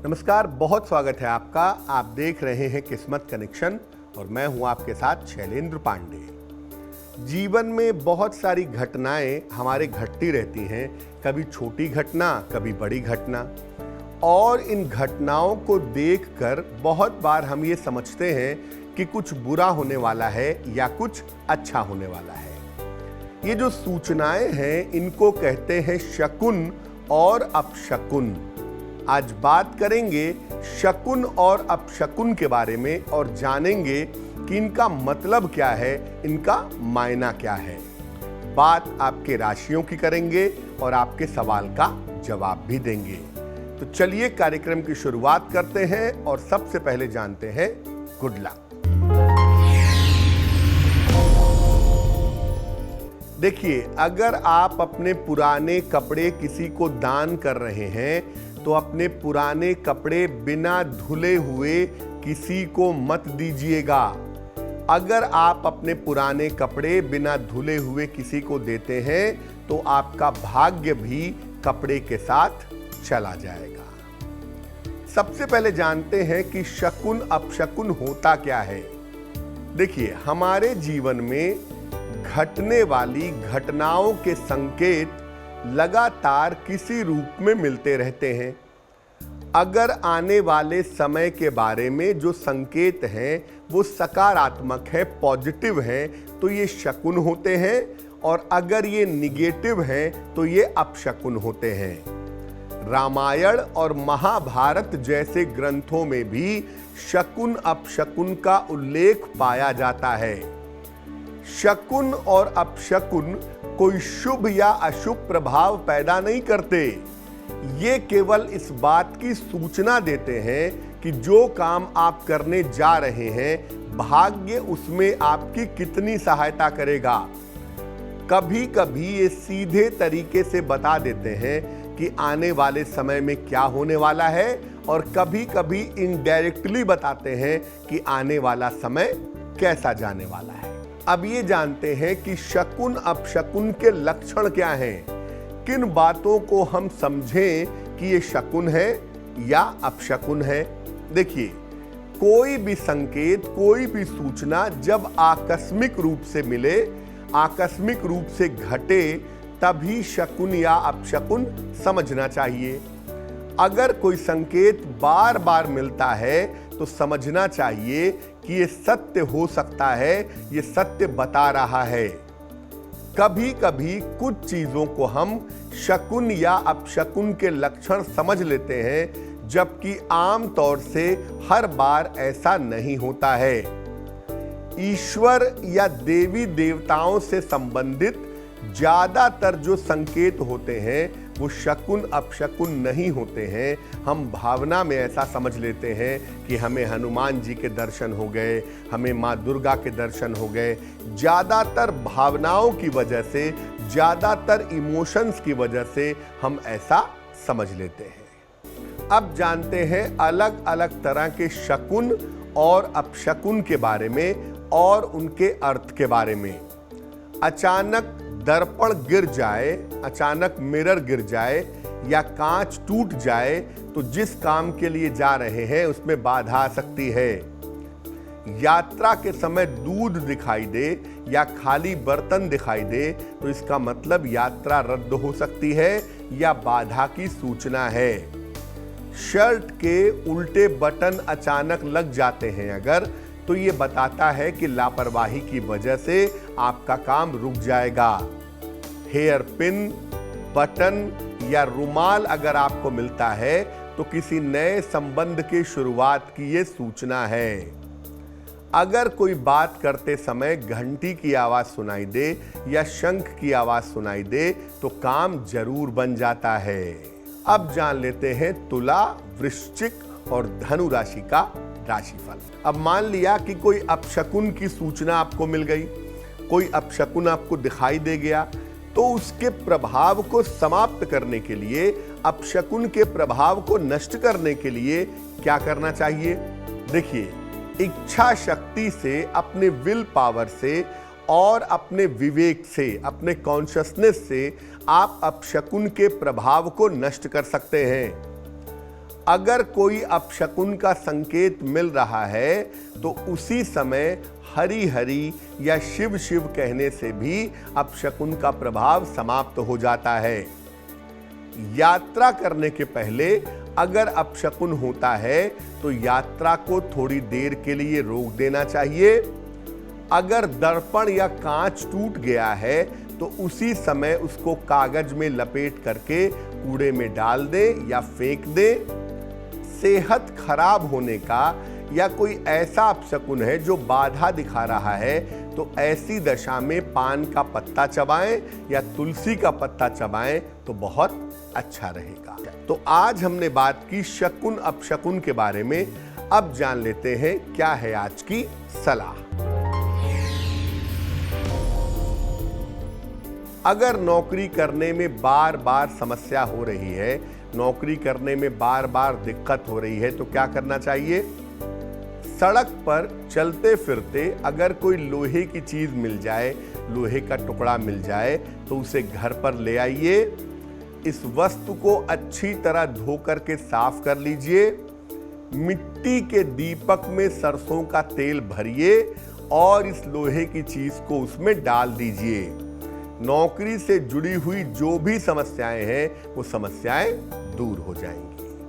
नमस्कार, बहुत स्वागत है आपका। आप देख रहे हैं किस्मत कनेक्शन और मैं हूं आपके साथ शैलेंद्र पांडे। जीवन में बहुत सारी घटनाएं हमारे घटती रहती हैं, कभी छोटी घटना, कभी बड़ी घटना। और इन घटनाओं को देखकर बहुत बार हम ये समझते हैं कि कुछ बुरा होने वाला है या कुछ अच्छा होने वाला है। ये जो सूचनाएं हैं इनको कहते हैं शकुन और अपशकुन। आज बात करेंगे शकुन और अपशकुन के बारे में और जानेंगे कि इनका मतलब क्या है, इनका मायना क्या है। बात आपके राशियों की करेंगे और आपके सवाल का जवाब भी देंगे। तो चलिए कार्यक्रम की शुरुआत करते हैं और सबसे पहले जानते हैं गुड लक। देखिए, अगर आप अपने पुराने कपड़े किसी को दान कर रहे हैं तो अपने पुराने कपड़े बिना धुले हुए किसी को मत दीजिएगा। अगर आप अपने पुराने कपड़े बिना धुले हुए किसी को देते हैं तो आपका भाग्य भी कपड़े के साथ चला जाएगा। सबसे पहले जानते हैं कि शकुन अपशकुन होता क्या है। देखिए, हमारे जीवन में घटने वाली घटनाओं के संकेत लगातार किसी रूप में मिलते रहते हैं। अगर आने वाले समय के बारे में जो संकेत हैं वो सकारात्मक है, पॉजिटिव हैं, तो ये शकुन होते हैं, और अगर ये निगेटिव हैं तो ये अपशकुन होते हैं। रामायण और महाभारत जैसे ग्रंथों में भी शकुन अपशकुन का उल्लेख पाया जाता है। शकुन और अपशकुन कोई शुभ या अशुभ प्रभाव पैदा नहीं करते। ये केवल इस बात की सूचना देते हैं कि जो काम आप करने जा रहे हैं भाग्य उसमें आपकी कितनी सहायता करेगा। कभी कभी ये सीधे तरीके से बता देते हैं कि आने वाले समय में क्या होने वाला है, और कभी कभी इनडायरेक्टली बताते हैं कि आने वाला समय कैसा जाने वाला है। अब ये जानते हैं कि शकुन अपशकुन के लक्षण क्या हैं। किन बातों को हम समझें कि ये शकुन है या अपशकुन है। देखिए, कोई भी संकेत, कोई भी सूचना जब आकस्मिक रूप से मिले, आकस्मिक रूप से घटे, तभी शकुन या अपशकुन समझना चाहिए। अगर कोई संकेत बार बार मिलता है तो समझना चाहिए कि ये सत्य हो सकता है, ये सत्य बता रहा है। कभी कभी कुछ चीजों को हम शकुन या अपशकुन के लक्षण समझ लेते हैं, जबकि आम तौर से हर बार ऐसा नहीं होता है। ईश्वर या देवी देवताओं से संबंधित ज्यादातर जो संकेत होते हैं वो शकुन अपशकुन नहीं होते हैं। हम भावना में ऐसा समझ लेते हैं कि हमें हनुमान जी के दर्शन हो गए, हमें माँ दुर्गा के दर्शन हो गए। ज़्यादातर भावनाओं की वजह से, ज़्यादातर इमोशंस की वजह से हम ऐसा समझ लेते हैं। अब जानते हैं अलग अलग तरह के शकुन और अपशकुन के बारे में और उनके अर्थ के बारे में। अचानक दर्पण गिर जाए, अचानक मिरर गिर जाए या कांच टूट जाए तो जिस काम के लिए जा रहे हैं उसमें बाधा आ सकती है। यात्रा के समय दूध दिखाई दे या खाली बर्तन दिखाई दे तो इसका मतलब यात्रा रद्द हो सकती है या बाधा की सूचना है। शर्ट के उल्टे बटन अचानक लग जाते हैं अगर, तो ये बताता है कि लापरवाही की वजह से आपका काम रुक जाएगा। हेयर पिन, बटन या रुमाल अगर आपको मिलता है तो किसी नए संबंध की शुरुआत की ये सूचना है। अगर कोई बात करते समय घंटी की आवाज सुनाई दे या शंख की आवाज सुनाई दे तो काम जरूर बन जाता है। अब जान लेते हैं तुला, वृश्चिक और धनु राशि का राशिफल। अब मान लिया कि कोई अपशकुन की सूचना आपको मिल गई, कोई अपशकुन आपको दिखाई दे गया, तो उसके प्रभाव को समाप्त करने के लिए, अपशकुन के प्रभाव को नष्ट करने के लिए क्या करना चाहिए। देखिए, इच्छा शक्ति से, अपने विल पावर से और अपने विवेक से, अपने कॉन्शियसनेस से आप अपशकुन के प्रभाव को नष्ट कर सकते हैं। अगर कोई अपशकुन का संकेत मिल रहा है तो उसी समय हरि हरि या शिव शिव कहने से भी अपशकुन का प्रभाव समाप्त हो जाता है। यात्रा करने के पहले अगर अपशकुन होता है तो यात्रा को थोड़ी देर के लिए रोक देना चाहिए। अगर दर्पण या कांच टूट गया है तो उसी समय उसको कागज में लपेट करके कूड़े में डाल दें या फेंक दें। सेहत खराब होने का या कोई ऐसा अपशकुन है जो बाधा दिखा रहा है तो ऐसी दशा में पान का पत्ता चबाएं या तुलसी का पत्ता चबाएं तो बहुत अच्छा रहेगा। तो आज हमने बात की शकुन अपशकुन के बारे में। अब जान लेते हैं क्या है आज की सलाह। अगर नौकरी करने में बार बार समस्या हो रही है, नौकरी करने में बार बार दिक्कत हो रही है तो क्या करना चाहिए? सड़क पर चलते फिरते अगर कोई लोहे की चीज मिल जाए, लोहे का टुकड़ा मिल जाए तो उसे घर पर ले आइए। इस वस्तु को अच्छी तरह धो करके साफ कर लीजिए। मिट्टी के दीपक में सरसों का तेल भरिए और इस लोहे की चीज को उसमें डाल दीजिए। नौकरी से जुड़ी हुई जो भी समस्याएं हैं वो समस्याएं दूर हो जाएंगी।